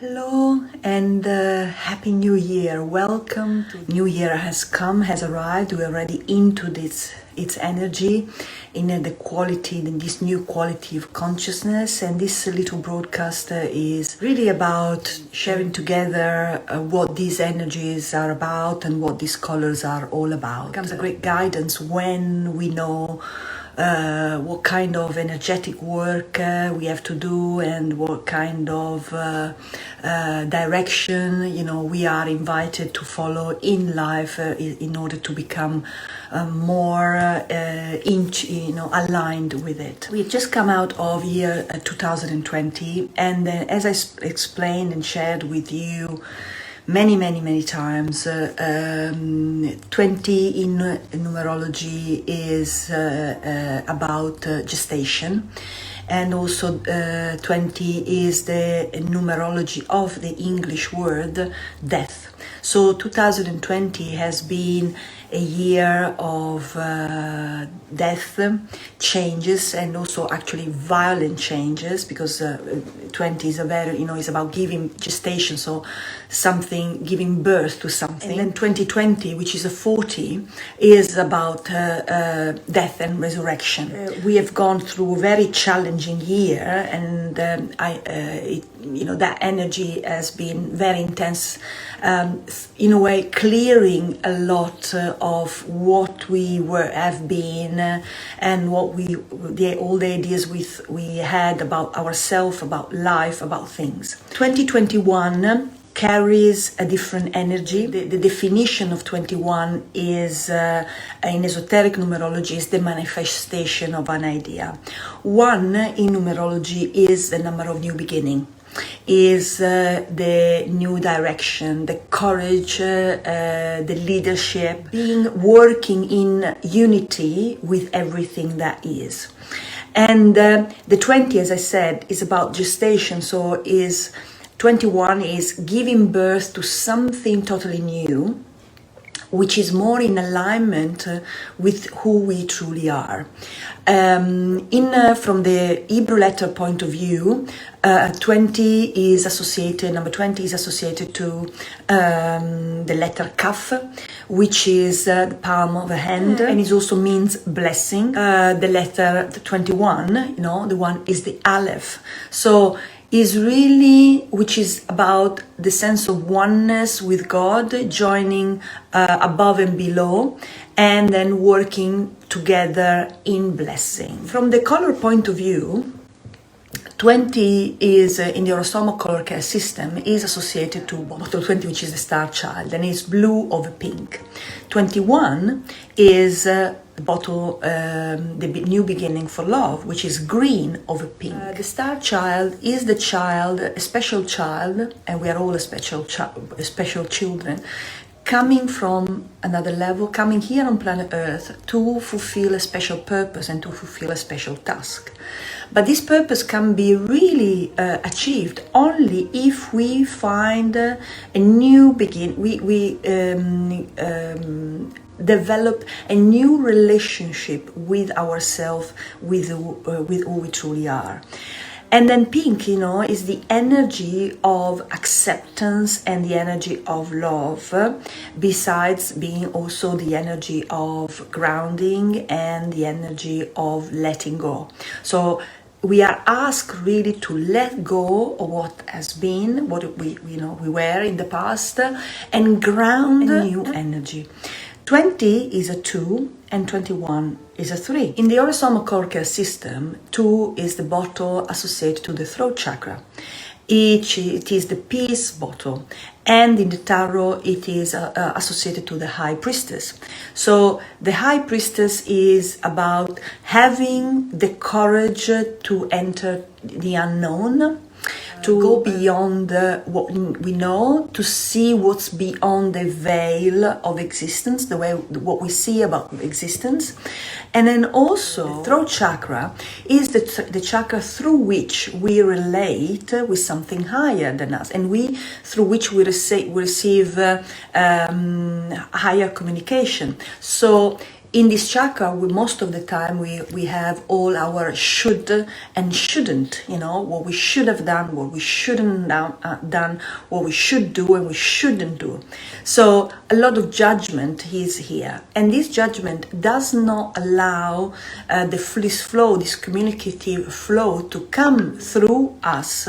Hello and Happy New Year. Welcome to New Year has arrived. We're already into its energy, in the quality, in this new quality of consciousness. And this little broadcast is really about sharing together what these energies are about and what these colors are all about. It becomes a great guidance when we know what kind of energetic work we have to do and what kind of direction we are invited to follow in life in order to become more aligned with it. We've just come out of year 2020, and as I explained and shared with you many times, 20 in numerology is about gestation, and also 20 is the numerology of the English word death. So 2020 has been a year of death, changes, and also actually violent changes, because 20 is a very, is about giving gestation, so something, giving birth to something. And then 2020, which is a 40, is about death and resurrection. We have gone through a very challenging year, and that energy has been very intense, in a way clearing a lot of what we have been, and what all the ideas we had about ourselves, about life, about things. 2021 carries a different energy. The definition of 21 is, in esoteric numerology, is the manifestation of an idea. 1 in numerology is the number of new beginning, is the new direction, the courage, the leadership, working in unity with everything that is. And the 20, as I said, is about gestation, so 21 is giving birth to something totally new, which is more in alignment with who we truly are. From the Hebrew letter point of view, 20 is associated, number 20 is associated to the letter Kaf, which is the palm of a hand, and it also means blessing. The letter 21, the one is the Aleph. So is really, which is about the sense of oneness with God, joining above and below, and then working together in blessing. From the color point of view, 20 is, in the Aura-Soma color care system, is associated to bottle 20, which is the star child, and it's blue over pink. 21 is the bottle, the new beginning for love, which is green over pink. The star child is the child, a special child, and we are all a special children, coming from another level, coming here on planet Earth to fulfill a special purpose and to fulfill a special task. But this purpose can be really achieved only if we find a new beginning. We develop a new relationship with ourselves, with who we truly are. And then pink, is the energy of acceptance and the energy of love, besides being also the energy of grounding and the energy of letting go. So we are asked really to let go of what has been, what we were in the past, and ground a new energy. 20 is a 2 and 21 is a 3. In the Aura-Soma color care system, 2 is the bottle associated to the throat chakra. It is the peace bottle, and in the tarot it is associated to the high priestess. So the high priestess is about having the courage to enter the unknown, to go beyond what we know, to see what's beyond the veil of existence, what we see about existence. And then also, the throat chakra is the chakra through which we relate with something higher than us, and through which we receive higher communication. So in this chakra, most of the time we have all our should and shouldn't, you know, what we should have done, what we shouldn't done, what we should do and we shouldn't do. So a lot of judgment is here, and this judgment does not allow this flow, this communicative flow to come through us,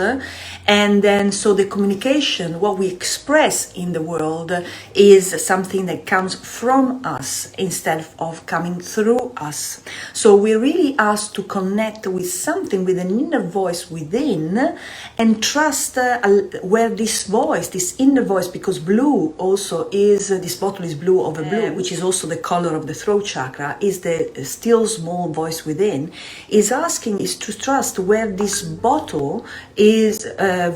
and then so the communication, what we express in the world, is something that comes from us instead of coming through us. So we're really asked to connect with something, with an inner voice within, and trust where this voice, this inner voice, because blue also is, this bottle is blue over blue, which is also the color of the throat chakra, is the still small voice within, is asking is to trust where this bottle is,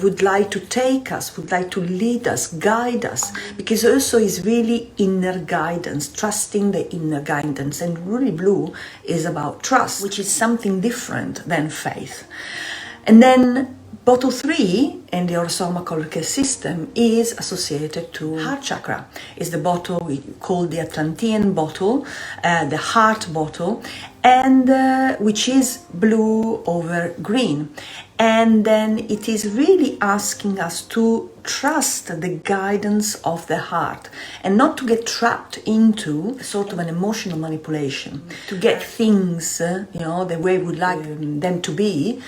would like to take us, would like to lead us, guide us, because also is really inner guidance, trusting the inner guidance. And really blue is about trust, which is something different than faith. And then bottle 3 in the Aura-Soma colloquial system is associated to heart chakra. It's the bottle we call the Atlantean bottle, the heart bottle, and which is blue over green. And then it is really asking us to trust the guidance of the heart and not to get trapped into sort of an emotional manipulation, to get things, you know, the way we would like them to be,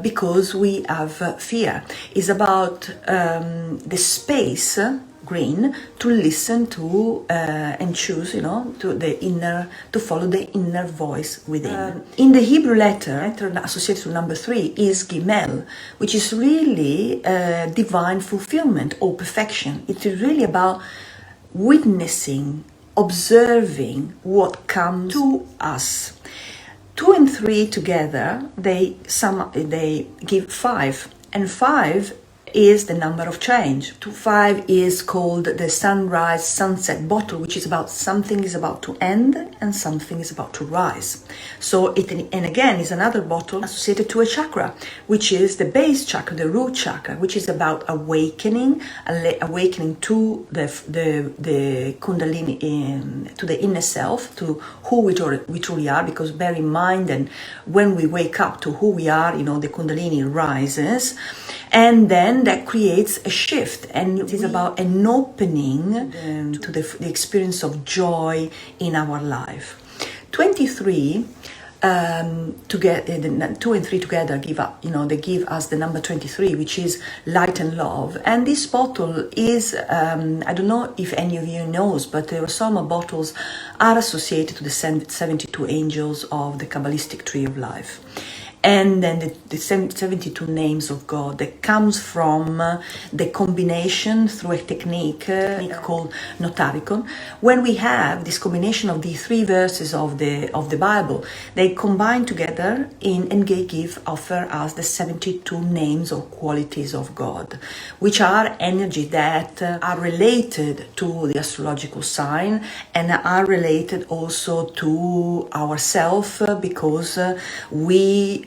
because we have fear. It's about the space, green, to listen to and choose, you know, to follow the inner voice within. In the Hebrew letter associated to number 3 is Gimel, which is really divine fulfillment or perfection. It is really about witnessing, observing what comes to us. 2 and 3 together, they give 5, and 5 is the number of change. 5 is called the sunrise sunset bottle, which is about something is about to end and something is about to rise. So and again is another bottle associated to a chakra, which is the base chakra, the root chakra, which is about awakening to the kundalini, to the inner self, to who we truly are. Because bear in mind, and when we wake up to who we are, you know, the kundalini rises, and then that creates a shift, and it is about an opening to the experience of joy in our life. 23 the 2 and 3 together they give us the number 23, which is light and love. And this bottle is I don't know if any of you knows, but the Aura-Soma bottles are associated to the 72 angels of the Kabbalistic tree of life. And then the 72 names of God that comes from the combination through a technique called notaricon. When we have this combination of the 3 verses of the Bible, they combine together and offer us the 72 names or qualities of God, which are energy that are related to the astrological sign and are related also to ourselves, because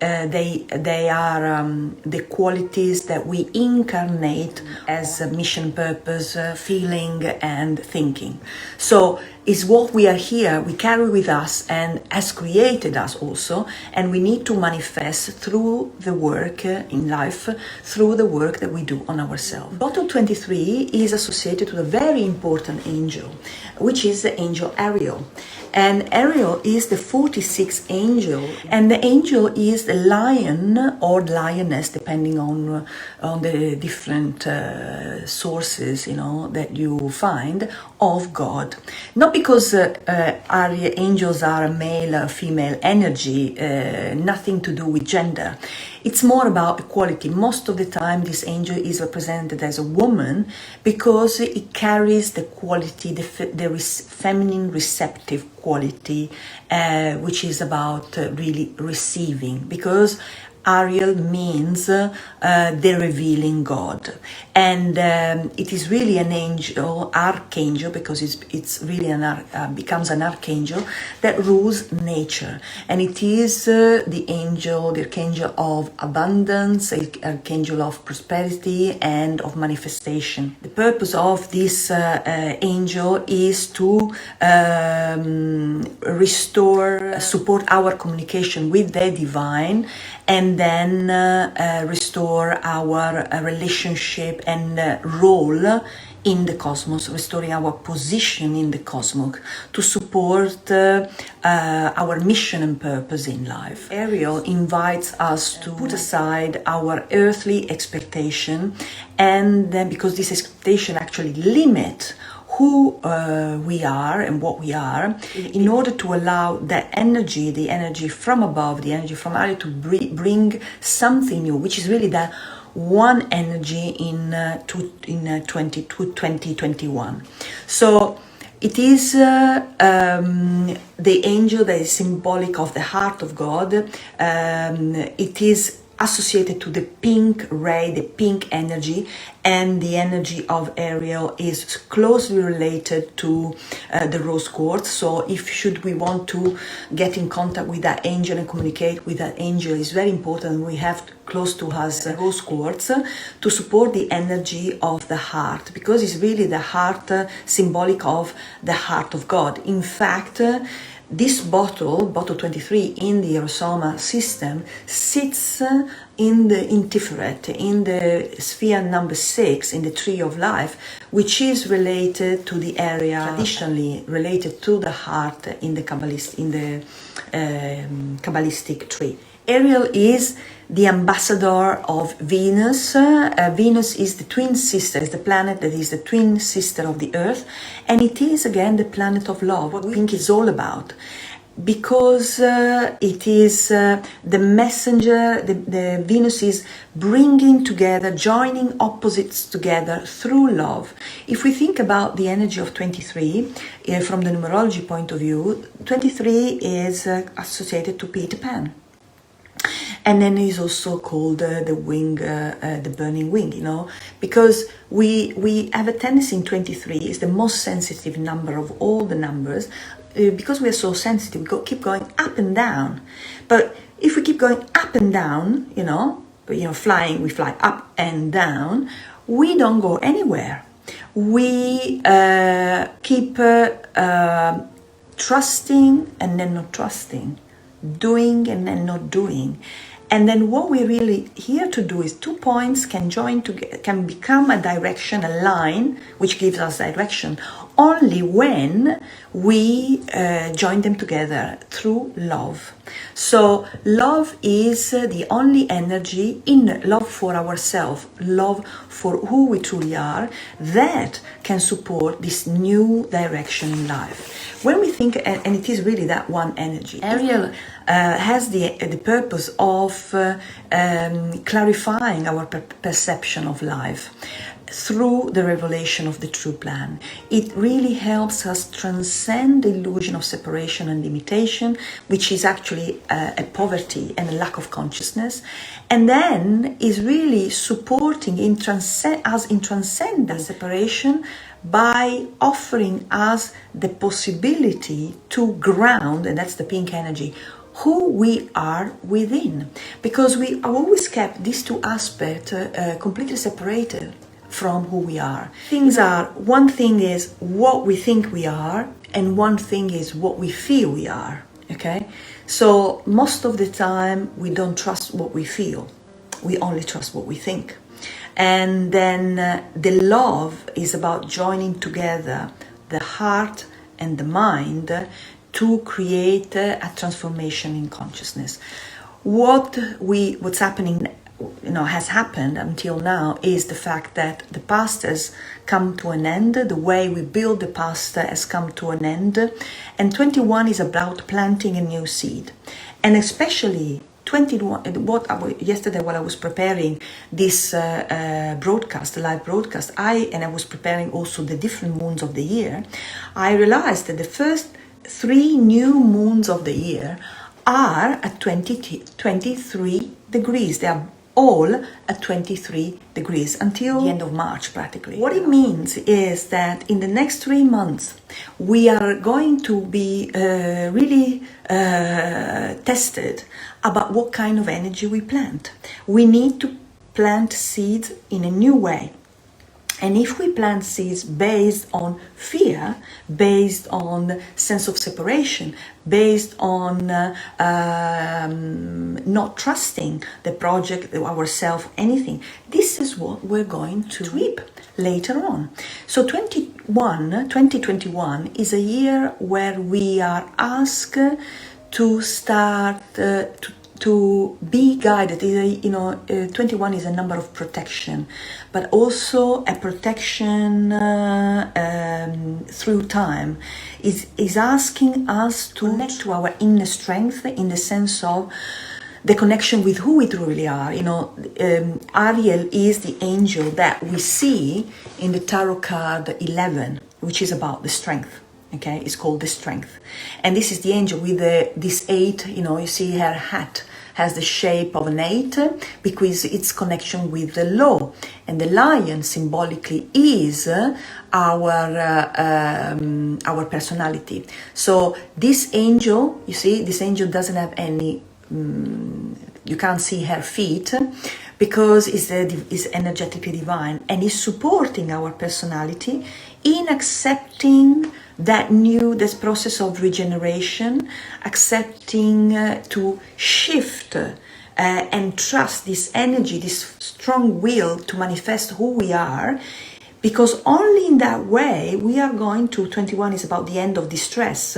they are the qualities that we incarnate as a mission, purpose, feeling and thinking. So is what we are here, we carry with us and has created us also, and we need to manifest through the work in life, through the work that we do on ourselves. Bottle 23 is associated to a very important angel, which is the angel Ariel. And Ariel is the 46th angel, and the angel is the lion or lioness, depending on the different sources, you know, that you find, of God. Not because angels are a male or female energy, nothing to do with gender. It's more about equality. Most of the time this angel is represented as a woman because it carries the quality, the feminine receptive quality, which is about really receiving. Because Ariel means the revealing God, and it is really an angel, archangel, because it's really becomes an archangel that rules nature, and it is the archangel of abundance, archangel of prosperity and of manifestation. The purpose of this angel is to restore, support our communication with the divine, and then restore our relationship and role in the cosmos, restoring our position in the cosmos to support our mission and purpose in life. Ariel invites us to put aside our earthly expectation, and then because this expectation actually limits who we are and what we are, in order to allow that energy, the energy from above, the energy from Ariel, to bring something new, which is really that one energy in 2021. So it is the angel that is symbolic of the heart of God. It is associated to the pink ray, the pink energy, and the energy of Ariel is closely related to the rose quartz. So if we want to get in contact with that angel and communicate with that angel, it's very important we have close to us rose quartz to support the energy of the heart, because it's really the heart, symbolic of the heart of God. In fact, this bottle 23 in the Aura-Soma system, sits in the Tiferet, in the sphere number 6, in the tree of life, which is related to the area traditionally related to the heart in the Kabbalistic tree. Ariel is the ambassador of Venus. Venus is the twin sister, is the planet that is the twin sister of the Earth, and it is again the planet of love, what we think it's all about, because it is the messenger. The Venus is bringing together, joining opposites together through love. If we think about the energy of 23 from the numerology point of view, 23 is associated to Peter Pan. And then is also called the wing, the burning wing, because we have a tendency in 23 is the most sensitive number of all the numbers, because we are so sensitive, we keep going up and down. But if we keep going up and down, flying, we fly up and down, we don't go anywhere. We keep trusting and then not trusting, doing and then not doing. And then what we're really here to do is 2 points can join together, can become a direction, a line, which gives us direction, only when we join them together through love. So love is the only energy, in love for ourselves, love for who we truly are, that can support this new direction in life. When we think, and it is really that one energy, Ariel has the purpose of clarifying our perception of life through the revelation of the true plan. It really helps us transcend the illusion of separation and limitation, which is actually a poverty and a lack of consciousness, and then is really supporting us in transcending separation by offering us the possibility to ground, and that's the pink energy, who we are within, because we have always kept these two aspects completely separated from who we are. Things are, one thing is what we think we are, and one thing is what we feel we are, okay? So most of the time we don't trust what we feel, we only trust what we think. And then the love is about joining together the heart and the mind to create a transformation in consciousness. What's happening, has happened until now is the fact that the past has come to an end. The way we build the past has come to an end, and 21 is about planting a new seed, and especially 21. Yesterday, while I was preparing this broadcast, live broadcast, I was preparing also the different moons of the year. I realized that the first 3 new moons of the year are at 23 degrees. They are all at 23 degrees until the end of March practically. What it means is that in the next 3 months we are going to be really tested about what kind of energy we plant. We need to plant seeds in a new way. And if we plant seeds based on fear, based on sense of separation, based on not trusting the project, ourselves, anything, this is what we're going to reap later on. So 2021 is a year where we are asked to start to be guided. 21 is a number of protection, but also a protection through time. Is asking us to connect to our inner strength in the sense of the connection with who we truly are. Ariel is the angel that we see in the tarot card 11, which is about the strength. Okay, it's called the strength, and this is the angel with this 8. You see her hat has the shape of an 8 because it's connection with the law, and the lion symbolically is our personality. So this angel, you see, this angel doesn't have any. You can't see her feet because it's energetically divine, and is supporting our personality in accepting this process of regeneration, accepting to shift and trust this energy, this strong will to manifest who we are, because only in that way we are going to, 21 is about the end of distress,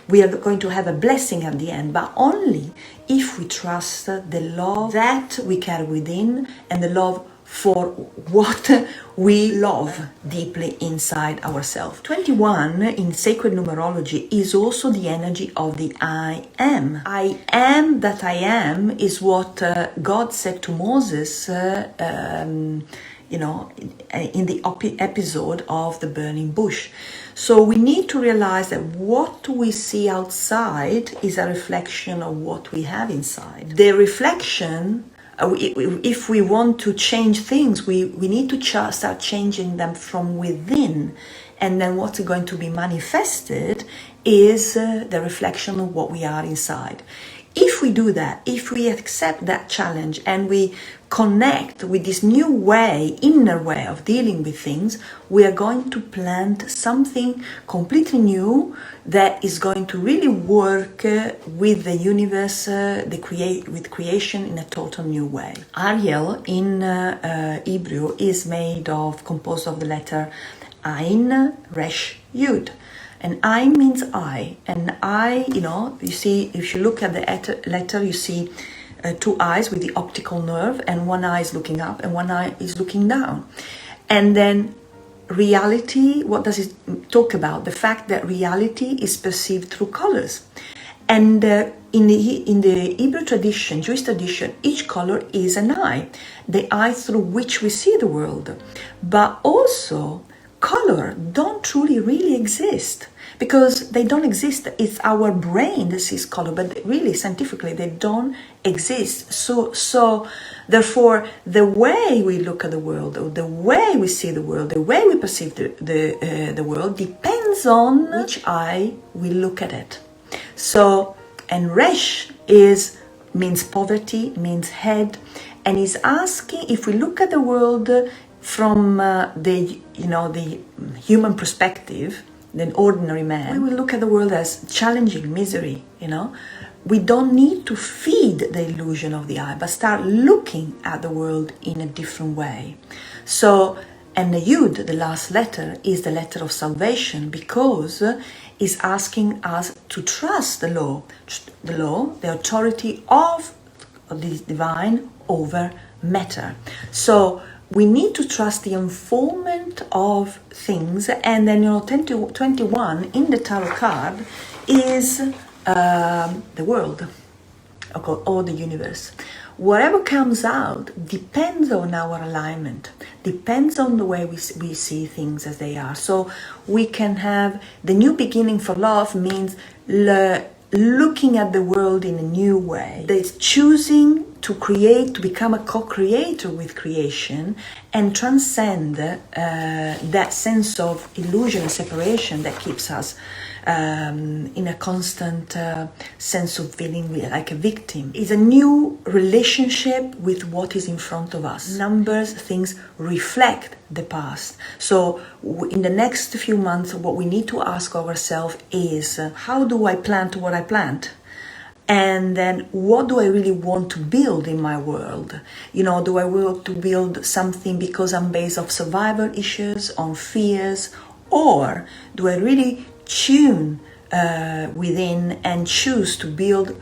we are going to have a blessing at the end, but only if we trust the love that we carry within and the love for what we love deeply inside ourselves. 21 in sacred numerology is also the energy of the I am. I am that I am is what God said to Moses, in the episode of the burning bush. So we need to realize that what we see outside is a reflection of what we have inside. The reflection, if we want to change things, we need to start changing them from within. And then what's going to be manifested is the reflection of what we are inside. If we do that, if we accept that challenge and we connect with this new way, inner way of dealing with things, we are going to plant something completely new that is going to really work with the universe, with creation in a total new way. Ariel in Hebrew is composed of the letter Ain, Resh, Yud. And I means I, and I, you see, if you look at the letter, you see 2 eyes with the optical nerve, and one eye is looking up and one eye is looking down. And then reality, what does it talk about? The fact that reality is perceived through colors. And in the Hebrew tradition, Jewish tradition, each color is an eye, the eye through which we see the world. But also, color don't truly really exist, because they don't exist. It's our brain that sees color, but really scientifically they don't exist. So therefore, the way we look at the world, or the way we see the world, the way we perceive the world depends on which eye we look at it. So, and Resh means poverty, means head, and is asking, if we look at the world from the human perspective, the ordinary man, we will look at the world as challenging, misery. We don't need to feed the illusion of the eye, but start looking at the world in a different way. So, and the Yud, the last letter, is the letter of salvation, because it's asking us to trust the law, the authority of the divine over matter. So we need to trust the unfoldment of things, and then 21 in the tarot card is the world, or the universe. Whatever comes out depends on our alignment, depends on the way we see things as they are. So we can have the new beginning for love means looking at the world in a new way. There's choosing to create, to become a co-creator with creation and transcend that sense of illusion and separation that keeps us in a constant sense of feeling like a victim. It's a new relationship with what is in front of us. Numbers, things reflect the past. So in the next few months, what we need to ask ourselves is, how do I plant what I plant? And then what do I really want to build in my world? You know, do I want to build something because I'm based off survival issues, on fears, or do I really tune within and choose to build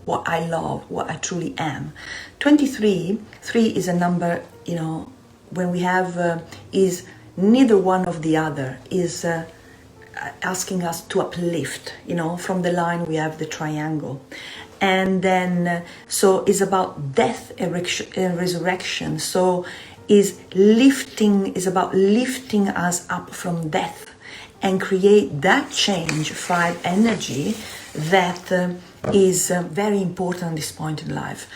what I love, what I truly am? 23, 3 is a number, you know, when we have, is neither one of the other, is asking us to uplift, you know. From the line we have the triangle, and then so it's about death and resurrection. So is about lifting us up from death and create that change, 5 energy, that is very important at this point in life.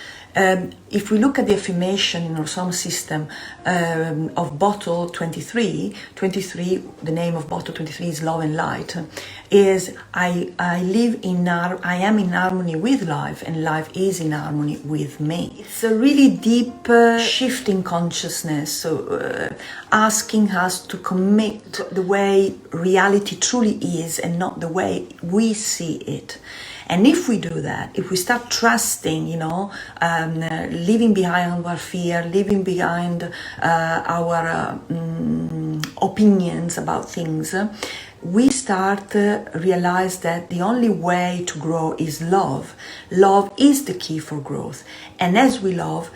If we look at the affirmation in our Aura-Soma system of bottle 23, the name of bottle 23 is love and light, is I am in harmony with life, and life is in harmony with me. It's a really deep shift in consciousness, so asking us to commit to the way reality truly is and not the way we see it. And if we do that, if we start trusting, you know, leaving behind our fear, leaving behind our opinions about things, we start to realize that the only way to grow is love. Love is the key for growth. And as we love,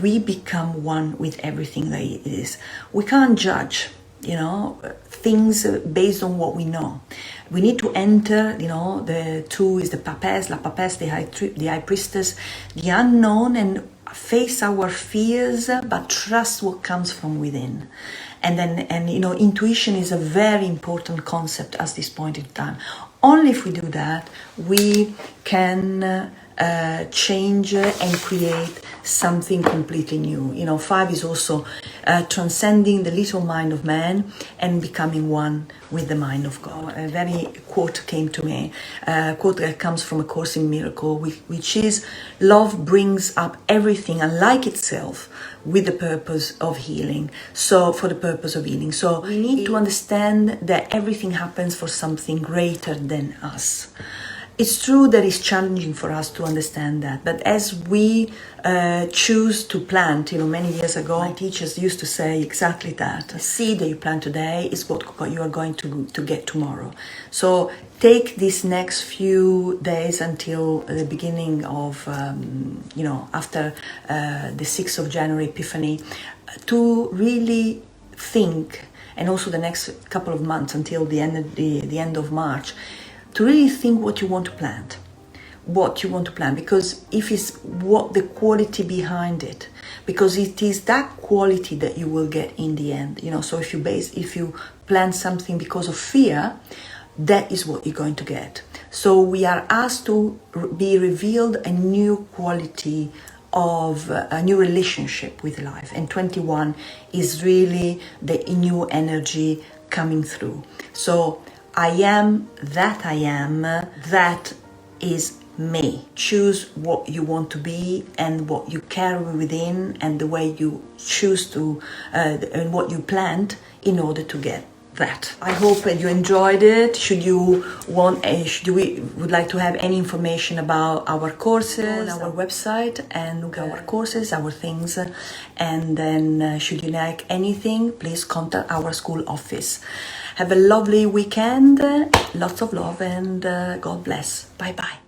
we become one with everything that it is. We can't judge, you know, things based on what we know. We need to enter, you know, the 2 is the papesse, la papesse, the high priestess, the unknown, and face our fears, but trust what comes from within. And you know, intuition is a very important concept at this point in time. Only if we do that, we can change and create something completely new. You know, 5 is also transcending the little mind of man and becoming one with the mind of God. A very quote came to me, a quote that comes from A Course in Miracles, which is, love brings up everything unlike itself with the purpose of healing. So for the purpose of healing. So we need to understand that everything happens for something greater than us. It's true that it's challenging for us to understand that, but as we choose to plant, you know, many years ago, my teachers used to say exactly that. The seed that you plant today is what you are going to get tomorrow. So take these next few days until the beginning of, you know, after the 6th of January, Epiphany, to really think, and also the next couple of months until the end of March, to really think what you want to plant, because if it's what the quality behind it, because it is that quality that you will get in the end, you know. So if you plant something because of fear, that is what you're going to get. So we are asked to be revealed a new quality of a new relationship with life, and 21 is really the new energy coming through. So I am, that is me. Choose what you want to be and what you carry within, and the way you choose to, and what you plant in order to get that. I hope you enjoyed it. Should you would like to have any information about our courses, on our website, and look at our courses, our things, and then should you like anything, please contact our school office. Have a lovely weekend, lots of love, and God bless. Bye bye.